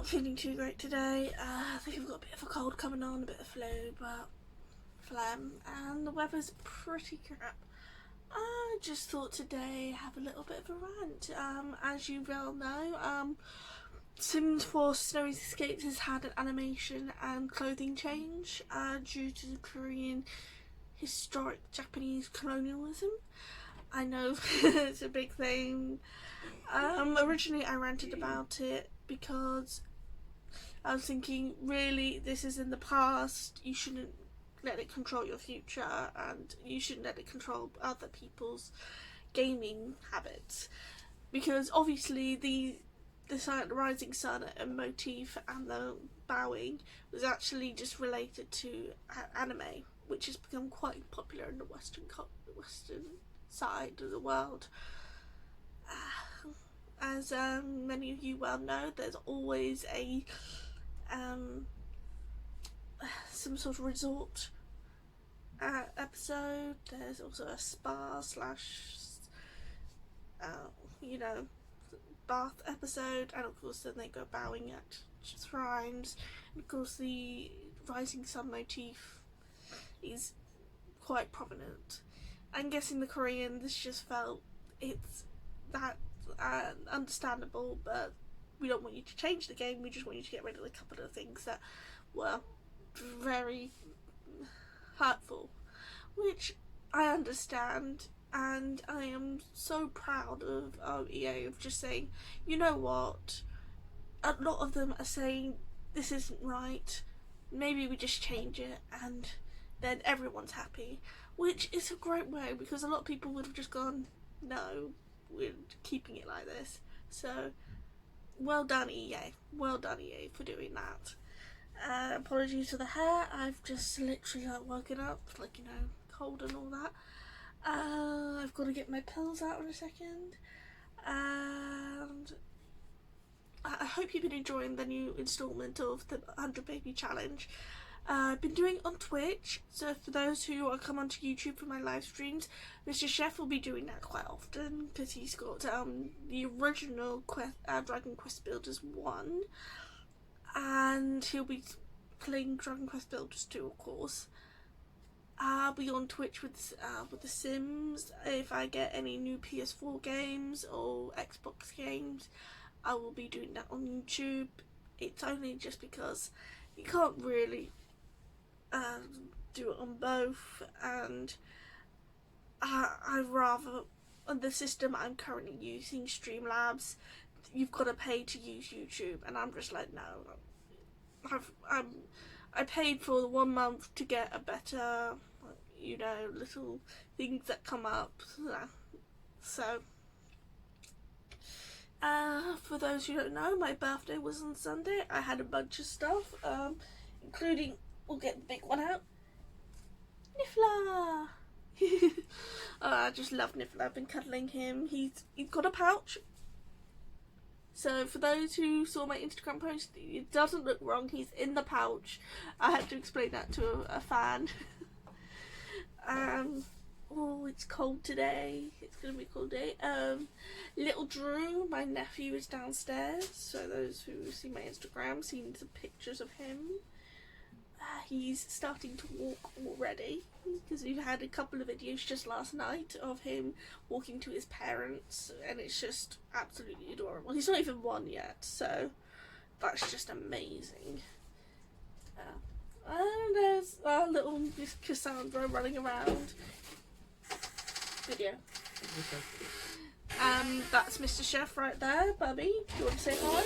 feeling too great today. I think I've got a bit of a cold coming on, a bit of flu, but phlegm, and the weather's pretty crap. I just thought today have a little bit of a rant. As you well know, Sims 4 Snowy Escapes has had an animation and clothing change due to the Korean historic Japanese colonialism. I know it's a big thing. Originally I ranted about it because I was thinking, really, this is in the past, you shouldn't let it control your future, and you shouldn't let it control other people's gaming habits, because obviously the rising sun and motif and the bowing was actually just related to anime, which has become quite popular in the western side of the world. As many of you well know, there's always a some sort of resort episode. There's also a spa slash bath episode, and of course then they go bowing at shrines, and of course the rising sun motif is quite prominent. I'm guessing the Korean, this just felt it's that understandable, but we don't want you to change the game, we just want you to get rid of a couple of things that were very hurtful, which I understand, and I am so proud of EA of just saying, you know what, a lot of them are saying this isn't right, maybe we just change it and then everyone's happy, which is a great way, because a lot of people would have just gone, no, we're keeping it like this. So well done EA, for doing that. Apologies for the hair, I've just literally woken up, cold and all that. I've got to get my pills out in a second, and I hope you've been enjoying the new instalment of the 100 Baby Challenge. I've been doing it on Twitch, so for those who come onto YouTube for my live streams, Mr. Chef will be doing that quite often, because he's got the original Dragon Quest Builders 1, and he'll be playing Dragon Quest Builders 2, of course. I'll be on Twitch with The Sims. If I get any new PS4 games or Xbox games, I will be doing that on YouTube. It's only just because you can't really do it on both, and I'd rather, on the system I'm currently using, Streamlabs, you've got to pay to use YouTube, and I'm just like, no. I paid for the 1 month to get a better, little things that come up. So, for those who don't know, my birthday was on Sunday. I had a bunch of stuff, including, we'll get the big one out, Niffler. I just love Niffler. I've been cuddling him. He's got a pouch. So for those who saw my Instagram post, it doesn't look wrong, he's in the pouch. I had to explain that to a fan. Oh, it's cold today. It's going to be a cold day. Little Drew, my nephew, is downstairs. So those who see my Instagram, seen some pictures of him. He's starting to walk already, because we've had a couple of videos just last night of him walking to his parents, and it's just absolutely adorable. He's not even 1 yet, so that's just amazing. And there's our little Miss Cassandra running around. Video. That's Mr. Chef right there. Bubby, do you want to say hi?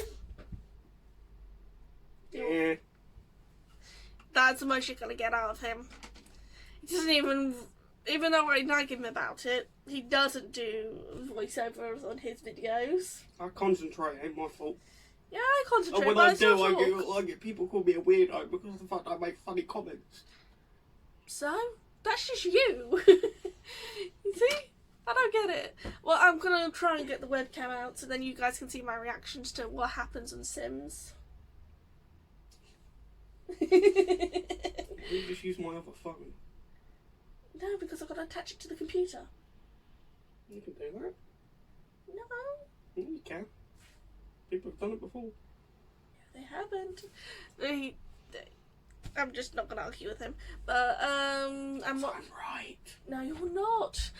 Yeah. That's the most you're going to get out of him. He doesn't even though I nag him about it, he doesn't do voiceovers on his videos. I concentrate, ain't my fault. Yeah, I concentrate, And when but I do, I get people call me a weirdo because of the fact I make funny comments. So, that's just you. You see? I don't get it. Well, I'm going to try and get the webcam out so then you guys can see my reactions to what happens on Sims. You just use my other phone. No, because I've got to attach it to the computer. You can do that. No. You can. People have done it before. They haven't. I'm just not gonna argue with him. But I'm not. I'm right. No, you're not.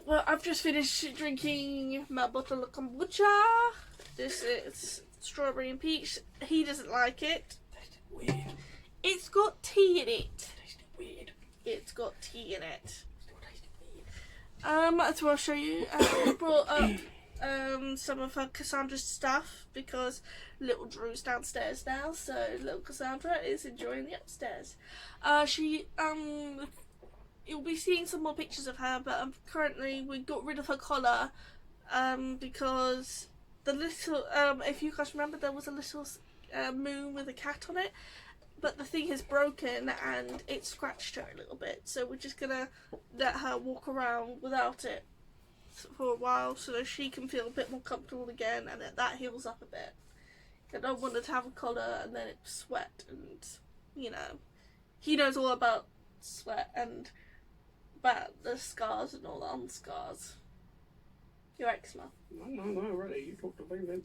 Well, I've just finished drinking my bottle of kombucha. This is strawberry and peach. He doesn't like it. Tasted weird. It's got tea in it. Tasted weird. It's got tea in it. Still tasted weird. So I'll show you. I brought up some of her Cassandra's stuff because little Drew's downstairs now, so little Cassandra is enjoying the upstairs. You'll be seeing some more pictures of her, but currently we got rid of her collar because the little if you guys remember, there was a little moon with a cat on it, but the thing is broken and it scratched her a little bit, so we're just gonna let her walk around without it for a while so that she can feel a bit more comfortable again, and that heals up a bit. I don't want her to have a collar and then it sweat, and you know, he knows all about sweat and about the scars and all the unscars. Your eczema. No, already. You talked to me then.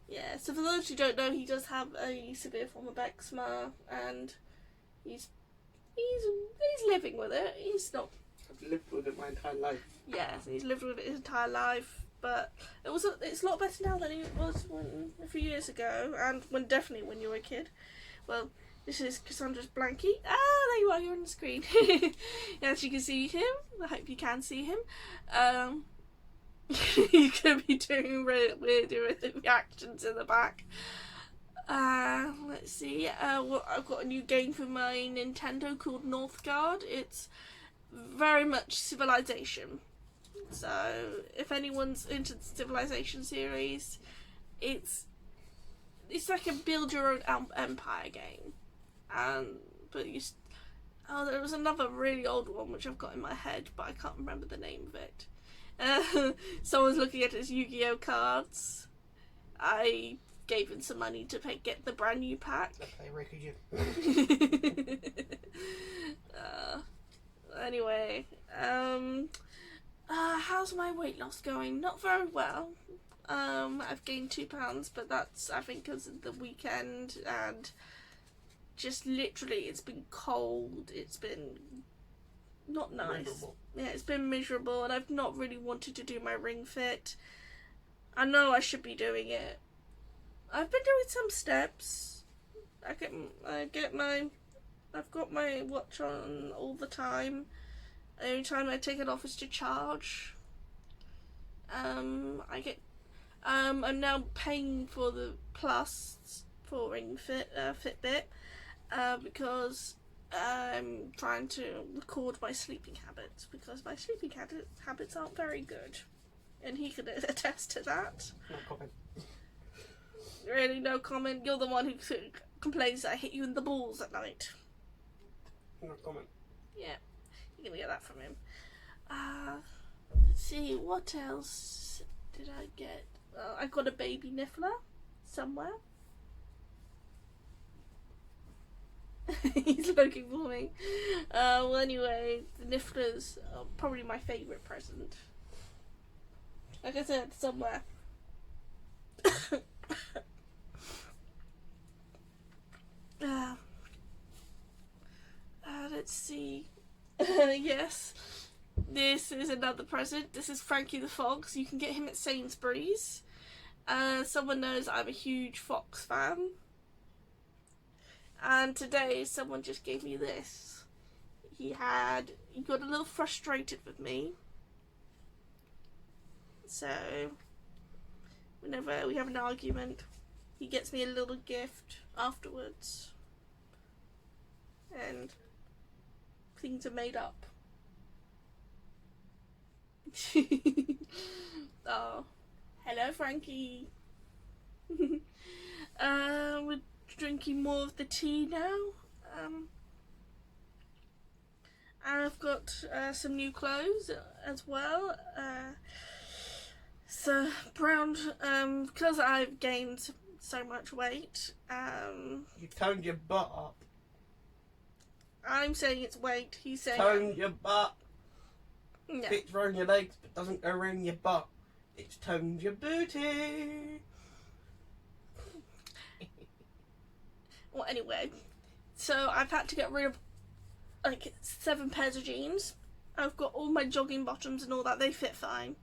Yeah, so for those who don't know, he does have a severe form of eczema, and he's living with it. He's not. I've lived with it my entire life. Yeah, he's lived with it his entire life, but it's a lot better now than it was a few years ago, and definitely when you were a kid. Well, this is Cassandra's blankie. Ah, there you are. You're on the screen. As you can see him. I hope you can see him. You could be doing weird reactions in the back. Let's see. I've got a new game for my Nintendo called Northgard. It's very much Civilization. So if anyone's into the Civilization series, it's like a build your own empire game. But there was another really old one which I've got in my head, but I can't remember the name of it. Someone's looking at his Yu-Gi-Oh cards. I gave him some money to get the brand new pack. Anyway, how's my weight loss going? Not very well. I've gained 2 pounds, but that's, I think, because of the weekend, and just literally it's been cold. It's been not nice. Miserable. Yeah, it's been miserable, and I've not really wanted to do my ring fit. I know I should be doing it. I've been doing some steps. I've got my watch on all the time. The only time I take it off is to charge. I'm now paying for the Plus for Ring Fitbit because I'm trying to record my sleeping habits, because my sleeping habits aren't very good, and he can attest to that. No comment. Really, no comment. You're the one who complains that I hit you in the balls at night. No comment. Yeah, you're gonna get that from him. Let's see, what else did I get? I got a baby niffler somewhere. He's looking for me. Well, anyway, the nifflers are probably my favourite present. Like I said, somewhere. Let's see. Yes, this is another present. This is Frankie the Fox. You can get him at Sainsbury's. Someone knows I'm a huge Fox fan. And today someone just gave me this. He got a little frustrated with me. So whenever we have an argument, he gets me a little gift afterwards. And things are made up. Oh, hello, Frankie. We're drinking more of the tea now. I've got some new clothes as well. So brown, because I've gained so much weight. You toned your butt up. I'm saying it's weight. He's saying Tone your butt. no. Fits around your legs, but doesn't go around your butt. It's toned your booty. Anyway, so I've had to get rid of like 7 pairs of jeans. I've got all my jogging bottoms and all that. They fit fine.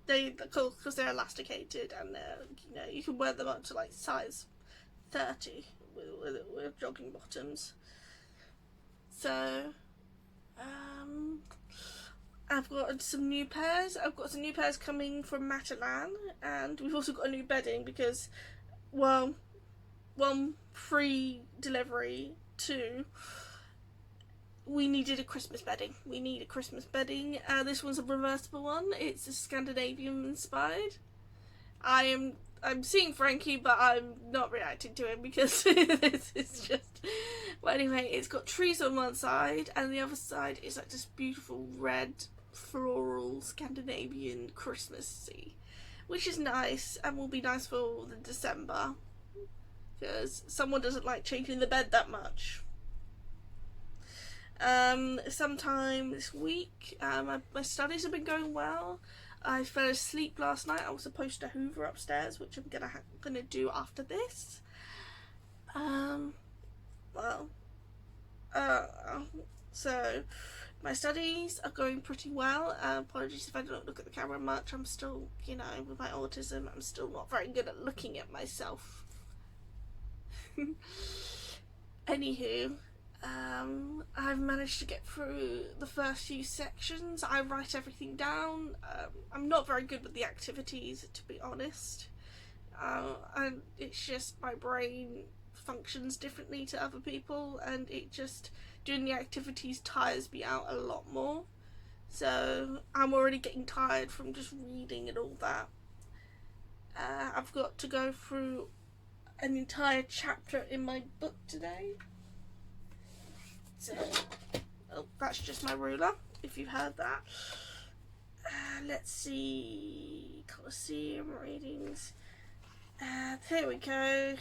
Because they're elasticated and they're, you can wear them up to like size 30 with jogging bottoms. So, I've got some new pairs. I've got some new pairs coming from Matalan, and we've also got a new bedding because, well, 1, free delivery, 2, we needed a Christmas bedding. We need a Christmas bedding. This one's a reversible one. It's a Scandinavian inspired. I'm seeing Frankie, but I'm not reacting to him because this is just... Well, anyway, it's got trees on one side, and the other side is like this beautiful red floral Scandinavian Christmassy, which is nice and will be nice for the December because someone doesn't like changing the bed that much. Sometime this week, my studies have been going well. I fell asleep last night. I was supposed to hoover upstairs, which I'm gonna do after this. So my studies are going pretty well. Apologies if I don't look at the camera much. I'm still, with my autism, I'm still not very good at looking at myself. Anywho, I've managed to get through the first few sections. I write everything down. I'm not very good with the activities, to be honest. And it's just my brain functions differently to other people, and it just, doing the activities tires me out a lot more. So I'm already getting tired from just reading and all that. I've got to go through an entire chapter in my book today. So, that's just my ruler, if you've heard that. Let's see, Colosseum readings. Here we go.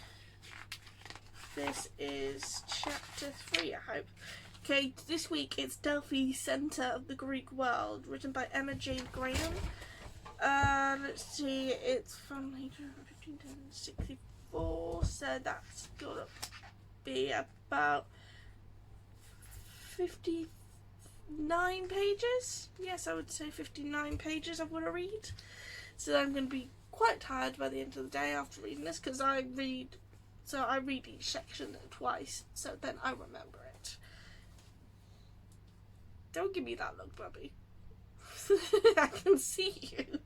This is chapter 3, I hope. Okay, this week it's Delphi, Centre of the Greek World, written by Emma Jane Graham. Let's see, it's from 1564, so that's gotta be about 59 pages. Yes, I would say 59 pages I've got to read. So I'm going to be quite tired by the end of the day after reading this, because I read each section twice, so then I remember it. Don't give me that look, Bubby. I can see you.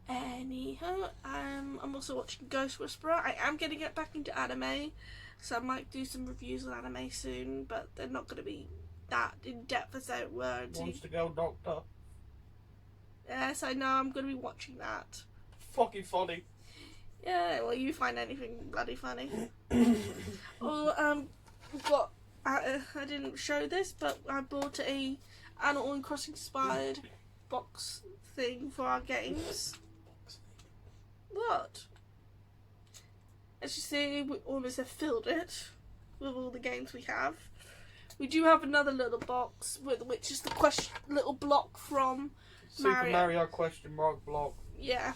Anyhow, I'm also watching Ghost Whisperer. I am going to get back into anime, so I might do some reviews on anime soon, but they're not going to be that in-depth as they were. Wants to go, Doctor? Yes, I know, I'm going to be watching that. Fucking funny. Yeah, well, you find anything bloody funny. Well, I didn't show this, but I bought a Animal Crossing inspired box thing for our games. What? As you see, we almost have filled it with all the games we have. We do have another little box, which is the little block from Super Mario question mark block. Yeah.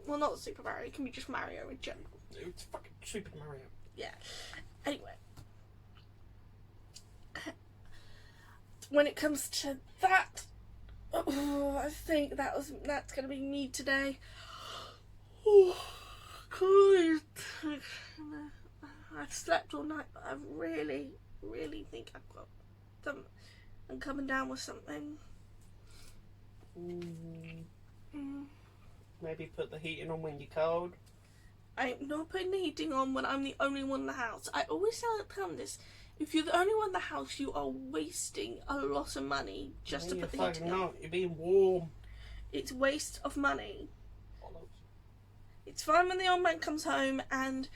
Well, not Super Mario. It can be just Mario in general. It's fucking Super Mario. Yeah. Anyway. When it comes to that, I think that's going to be me today. God. I've slept all night, but I really, really think I've got some. I'm coming down with something. Maybe put the heating on when you're cold. I'm not putting the heating on when I'm the only one in the house. I always tell Pam this. If you're the only one in the house, you are wasting a lot of money just to put the heating on. You're being warm. It's waste of money. It's fine when the old man comes home and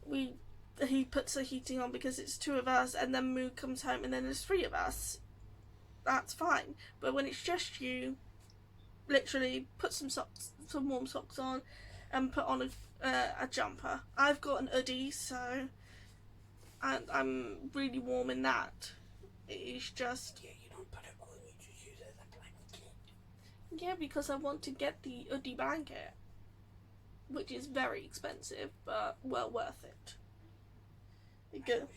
he puts the heating on because it's 2 of us, and then Moo comes home and then there's 3 of us. That's fine. But when it's just you, literally put some warm socks on and put on a jumper. I've got an hoodie, so I'm really warm in that. It's just... Yeah, you don't put it on, you just use it as a blanket. Yeah, because I want to get the hoodie blanket, which is very expensive, but well worth it. Good.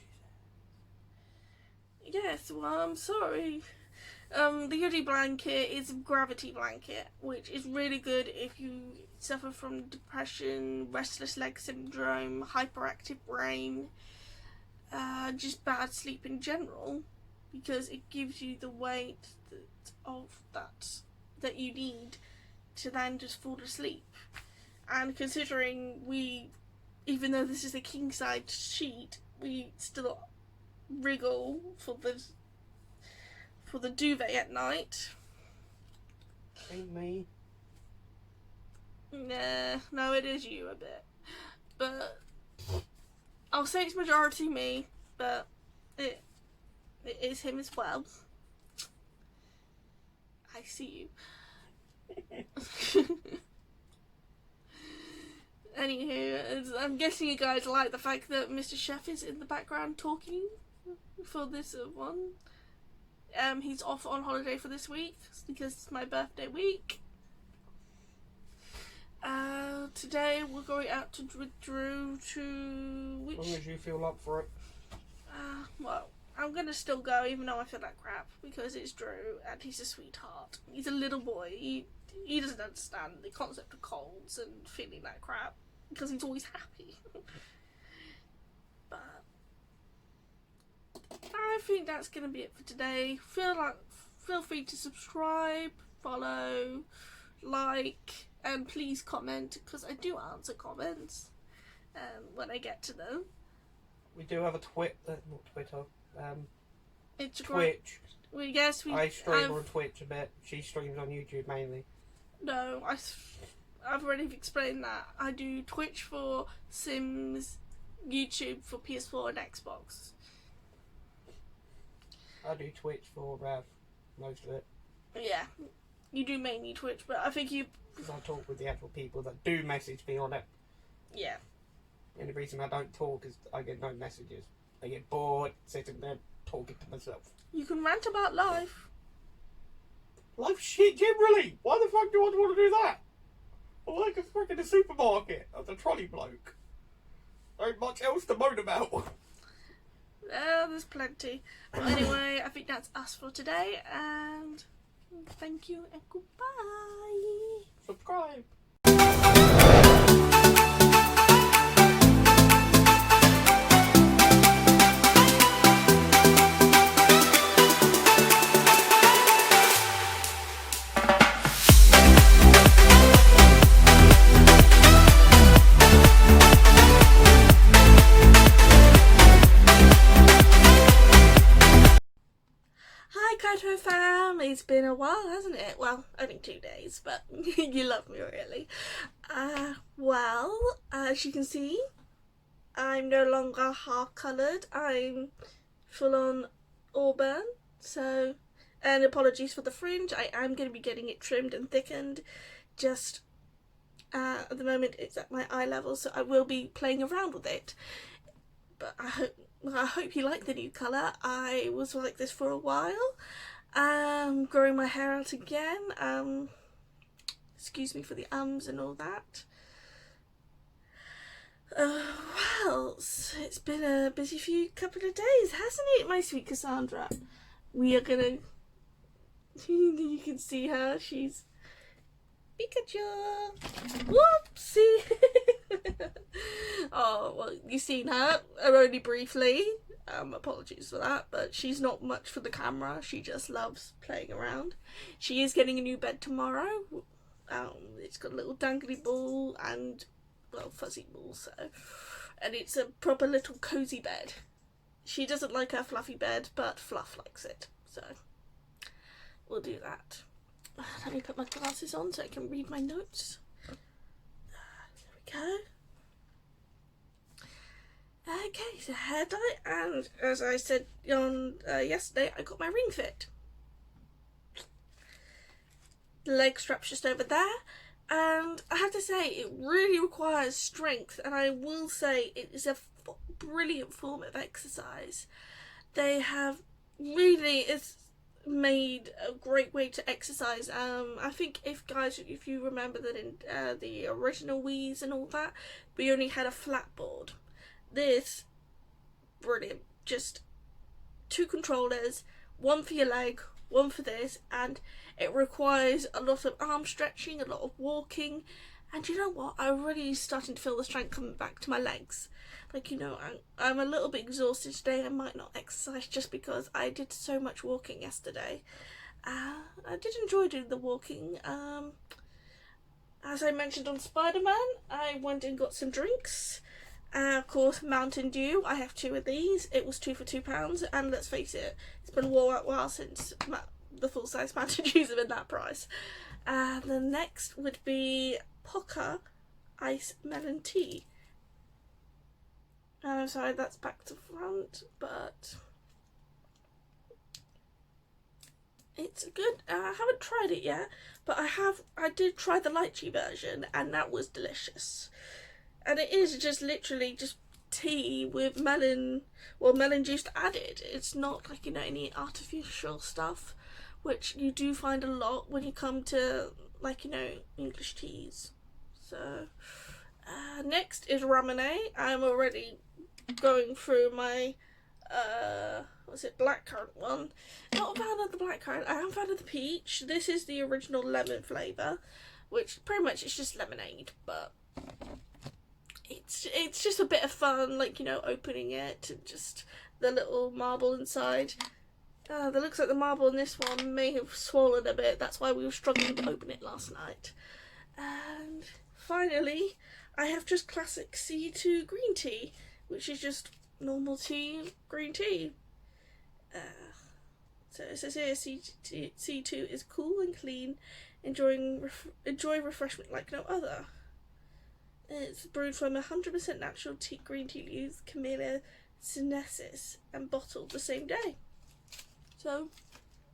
Yes, well, I'm sorry. The Yodi blanket is a gravity blanket, which is really good if you suffer from depression, restless leg syndrome, hyperactive brain, just bad sleep in general, because it gives you the weight that you need to then just fall asleep. And considering even though this is a king size sheet, we still wriggle for the duvet at night. Ain't me. Nah, no, it is you a bit, but I'll say it's majority me, but it is him as well. I see you. Anywho, I'm guessing you guys like the fact that Mr. Chef is in the background talking for this one. He's off on holiday for this week because it's my birthday week. Today we're going out to Drew to which? As long as you feel up for it. Well, I'm gonna still go even though I feel like crap because it's Drew and he's a sweetheart. He's a little boy. He doesn't understand the concept of colds and feeling like crap because he's always happy. But I think that's gonna be it for today. Feel free to subscribe, follow, like, and please comment because I do answer comments when I get to them. We do have a not Twitter, Instagram. Twitch. Well, yes, I stream on Twitch a bit. She streams on YouTube mainly. No, I've already explained that. I do Twitch for Sims, YouTube for PS4 and Xbox. I do Twitch for most of it. Yeah, you do mainly Twitch, but I think you... Because I talk with the actual people that do message me on it. Yeah. And the reason I don't talk is I get no messages. I get bored sitting there talking to myself. You can rant about life. Life shit generally. Why the fuck do I want to do that? I'm like a freaking the supermarket of the trolley bloke. There ain't much else to moan about. There's plenty. But anyway, I think that's us for today, and thank you and goodbye. Subscribe. Hi Kaitou fam, it's been a while, hasn't it? Well, only 2 days, but you love me really. Well, as you can see, I'm no longer half coloured, I'm full on auburn, so, and apologies for the fringe, I am going to be getting it trimmed and thickened, just at the moment it's at my eye level, so I will be playing around with it, but I hope you like the new colour. I was like this for a while. Growing my hair out again. Excuse me for the ums and all that. Well, it's been a busy couple of days, hasn't it, my sweet Cassandra? We are gonna... You can see her. She's... Pikachu! Whoopsie! Oh, well, you've seen her only briefly. Apologies for that, but she's not much for the camera. She just loves playing around. She is getting a new bed tomorrow. It's got a little dangly ball and, well, fuzzy ball, so. And it's a proper little cozy bed. She doesn't like her fluffy bed, but Fluff likes it, so we'll do that. Let me put my glasses on so I can read my notes. There we go. Okay, so hair dye, and as I said on yesterday, I got my ring fit. The leg strap's just over there, and I have to say it really requires strength, and I will say it is a brilliant form of exercise. They have really made a great way to exercise. I think if you remember that in the original Wii's and all that, we only had a flat board. This brilliant. Just 2 controllers, one for your leg, one for this, and it requires a lot of arm stretching, a lot of walking, and you know what? I'm really starting to feel the strength coming back to my legs. Like, you know, I'm a little bit exhausted today. I might not exercise just because I did so much walking yesterday. I did enjoy doing the walking. As I mentioned on Spider-Man, I went and got some drinks. Of course, Mountain Dew. I have 2 of these. It was 2 for £2, and let's face it, it's been a while since the full-size Mountain Dews have been that price. The next would be Poca Ice Melon Tea. And I'm sorry, that's back to front, but it's good. I haven't tried it yet, but I did try the lychee version, and that was delicious. And it is just literally just tea with melon juice added. It's not like, you know, any artificial stuff, which you do find a lot when you come to, like, you know, English teas. So next is Ramune. I'm already going through my blackcurrant one. Not a fan of the blackcurrant. I am a fan of the peach. This is the original lemon flavour, which pretty much is just lemonade, but it's just a bit of fun, like, you know, opening it and just the little marble inside. It looks like the marble in this one may have swollen a bit. That's why we were struggling to open it last night. And finally, I have just classic C2 green tea, which is just normal tea, green tea. So it says here, C2 is cool and clean, enjoy refreshment like no other. It's brewed from 100% natural green tea leaves, Camellia sinensis, and bottled the same day. So,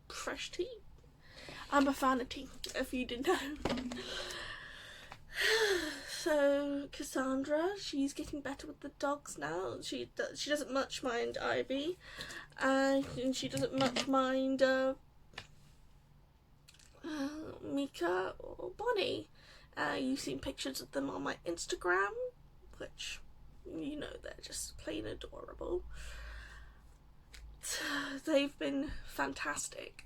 fresh tea. I'm a fan of tea, if you didn't know. So, Cassandra, she's getting better with the dogs now. She doesn't much mind Ivy, and she doesn't much mind Mika or Bonnie. You've seen pictures of them on my Instagram, which, you know, they're just plain adorable. They've been fantastic.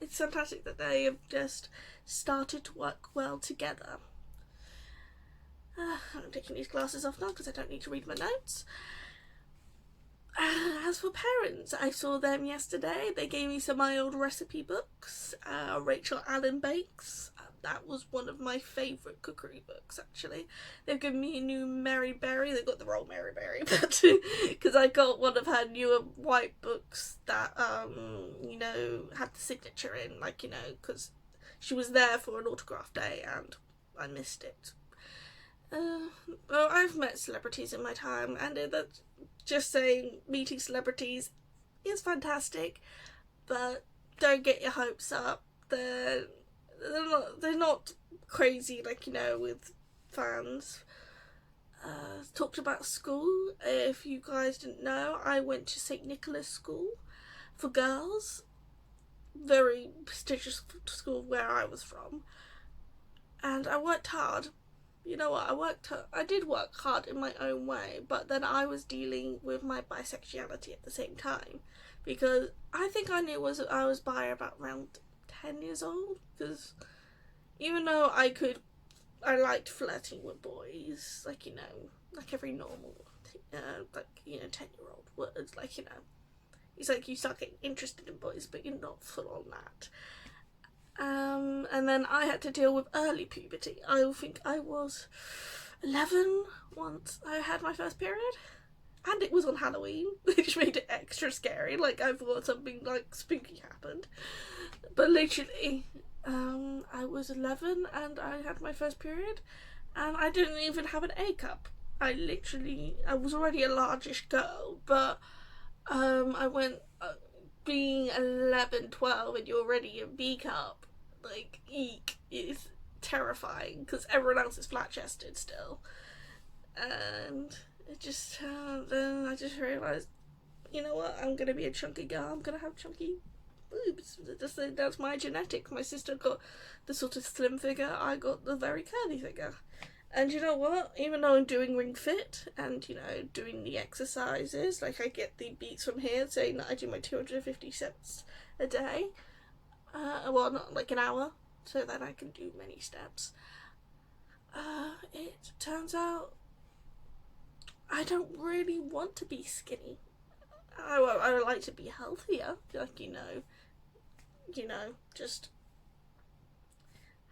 It's fantastic that they have just started to work well together. I'm taking these glasses off now because I don't need to read my notes. As for parents, I saw them yesterday. They gave me some of my old recipe books. Rachel Allen Bakes. That was one of my favourite cookery books, actually. They've given me a new Mary Berry. They got the wrong Mary Berry, but because I got one of her newer white books that, you know, had the signature in, like, you know, because she was there for an autograph day and I missed it. Well, I've met celebrities in my time, and that's just saying meeting celebrities is fantastic, but don't get your hopes up. They're not crazy, like, you know, with fans. Talked about school. If you guys didn't know, I went to St. Nicholas School for girls. Very prestigious school where I was from. And I worked hard. You know what, I did work hard in my own way, but then I was dealing with my bisexuality at the same time, because I think I knew I was bi about around 10 years old, because even though I liked flirting with boys, like, you know, like every normal, like, you know, 10-year-old would, like, you know, it's like you start getting interested in boys, but you're not full on that. And then I had to deal with early puberty. I think I was 11 once I had my first period, and it was on Halloween, which made it extra scary. Like, I thought something like spooky happened, but literally, I was 11 and I had my first period, and I didn't even have an A cup. I was already a largish girl, but I went. Being 11, 12 and you're already a B cup, like, eek, is terrifying, because everyone else is flat-chested still. And it just, then I just realised, you know what, I'm going to be a chunky girl, I'm going to have chunky boobs. That's my genetics. My sister got the sort of slim figure, I got the very curvy figure. And you know what? Even though I'm doing Ring Fit and, you know, doing the exercises, like I get the beats from here saying that I do my 250 steps a day. Well, not like an hour, so that I can do many steps. It turns out I don't really want to be skinny. I would like to be healthier, like, you know, just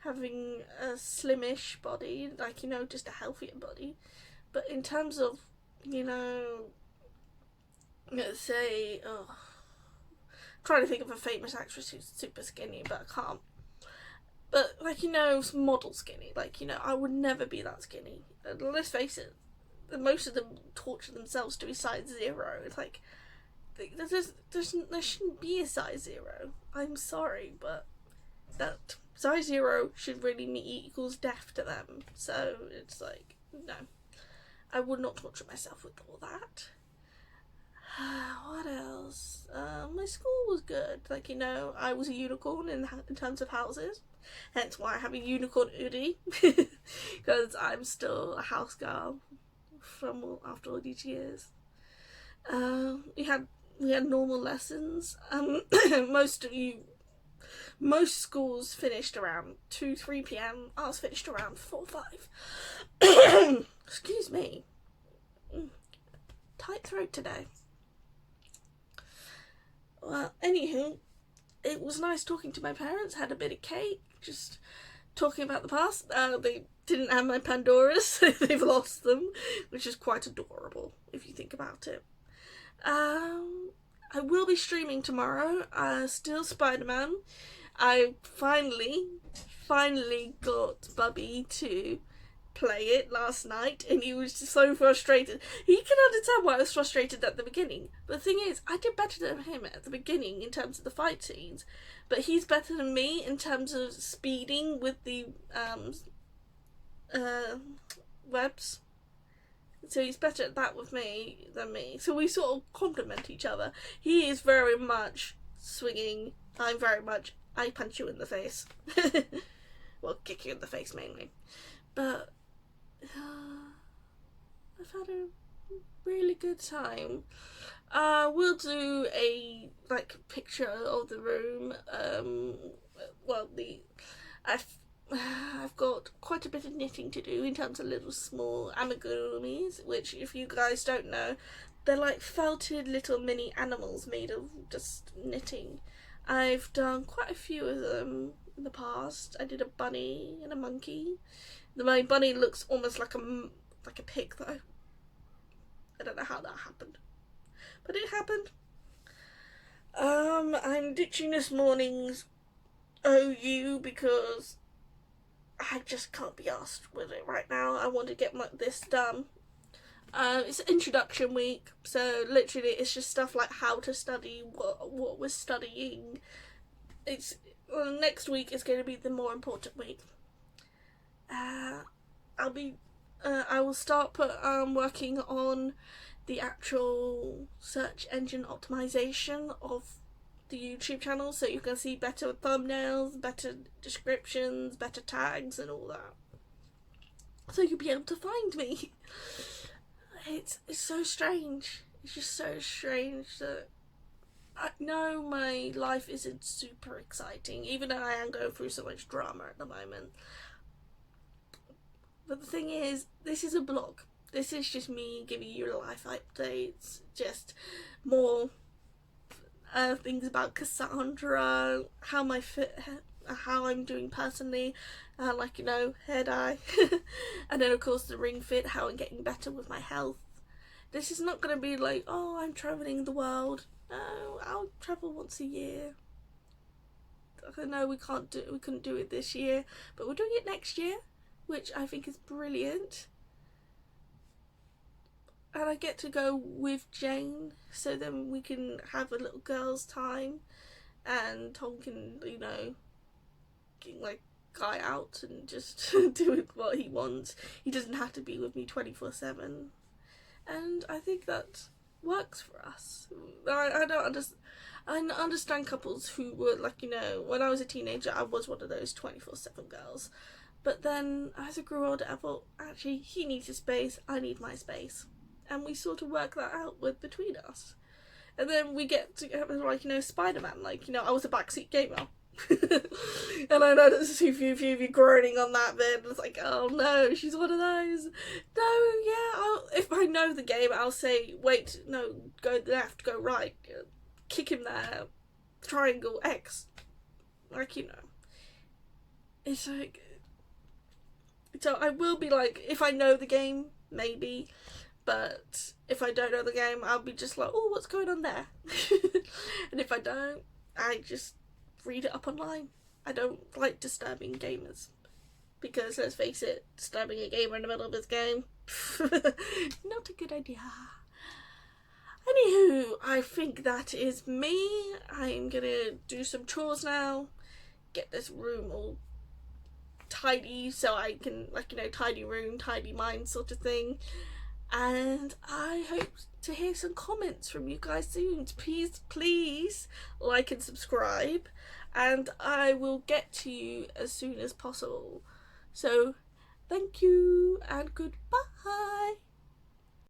having a slimish body, like, you know, just a healthier body. But in terms of, you know, let's say, I'm trying to think of a famous actress who's super skinny, but I can't. But, like, you know, model skinny, like, you know, I would never be that skinny. And let's face it, most of them torture themselves to be size 0. It's like, there shouldn't be a size 0. I'm sorry, but that size 0 should really equals death to them. So it's like, no, I would not torture myself with all that. What else? My school was good. Like, you know, I was a unicorn in terms of houses. Hence why I have a unicorn hoodie. Because I'm still a house girl from after all these years. We had normal lessons. Most schools finished around 2-3 p.m. Ours finished around 4-5. Excuse me. Tight throat today. Well, anywho, it was nice talking to my parents. Had a bit of cake, just talking about the past. They didn't have my Pandoras. They've lost them, which is quite adorable if you think about it. I will be streaming tomorrow. Still Spider-Man. I finally got Bubby to play it last night, and he was just so frustrated. He can understand why I was frustrated at the beginning, but the thing is, I did better than him at the beginning in terms of the fight scenes, but he's better than me in terms of speeding with the webs. So he's better at that with me than me. So we sort of complement each other. He is very much swinging. I'm very much, I punch you in the face. Well, kick you in the face mainly. But I've had a really good time. We'll do a picture of the room. I've got quite a bit of knitting to do in terms of little small amigurumis, which, if you guys don't know, they're like felted little mini animals made of just knitting. I've done quite a few of them in the past. I did a bunny and a monkey. My bunny looks almost like a pig, though. I don't know how that happened, but it happened. I'm ditching this morning's OU because I just can't be asked with it right now. I want to get this done. It's introduction week, so literally it's just stuff like how to study, what we're studying. Next week is going to be the more important week. I will start working on the actual search engine optimization of the YouTube channel, so you can see better thumbnails, better descriptions, better tags and all that, so you'll be able to find me. It's so strange. It's just so strange that I know my life isn't super exciting, even though I am going through so much drama at the moment. But the thing is, this is a blog. This is just me giving you life updates, just more things about Cassandra, how I'm doing personally, hair dye, and then of course the ring fit, how I'm getting better with my health. This is not going to be like, oh, I'm travelling the world. No, I'll travel once a year. I know we couldn't do it this year, but we're doing it next year, which I think is brilliant. And I get to go with Jane, so then we can have a little girl's time, and Tom can, guy out and just do what he wants. He doesn't have to be with me 24/7, and I think that works for us. I understand couples who were when I was a teenager, I was one of those 24/7 girls. But then as I grew older, I thought, actually, he needs his space, I need my space. And we sort of work that out between us. And then we get to, like, you know, Spider-Man. Like, you know, I was a backseat gamer. And I noticed a few of you groaning on that bit. It's like, oh no, she's one of those. No, yeah, if I know the game, I'll say, wait, no, go left, go right, kick him there, triangle, X. Like, you know. It's like... So I will be like, if I know the game, maybe. But if I don't know the game, I'll be just like, oh, what's going on there? And if I don't, I just read it up online. I don't like disturbing gamers. Because, let's face it, disturbing a gamer in the middle of his game, not a good idea. Anywho, I think that is me. I'm gonna do some chores now. Get this room all tidy so I can, like, you know, tidy room, tidy mind sort of thing. And I hope to hear some comments from you guys soon. Please like and subscribe, and I will get to you as soon as possible. So thank you and goodbye.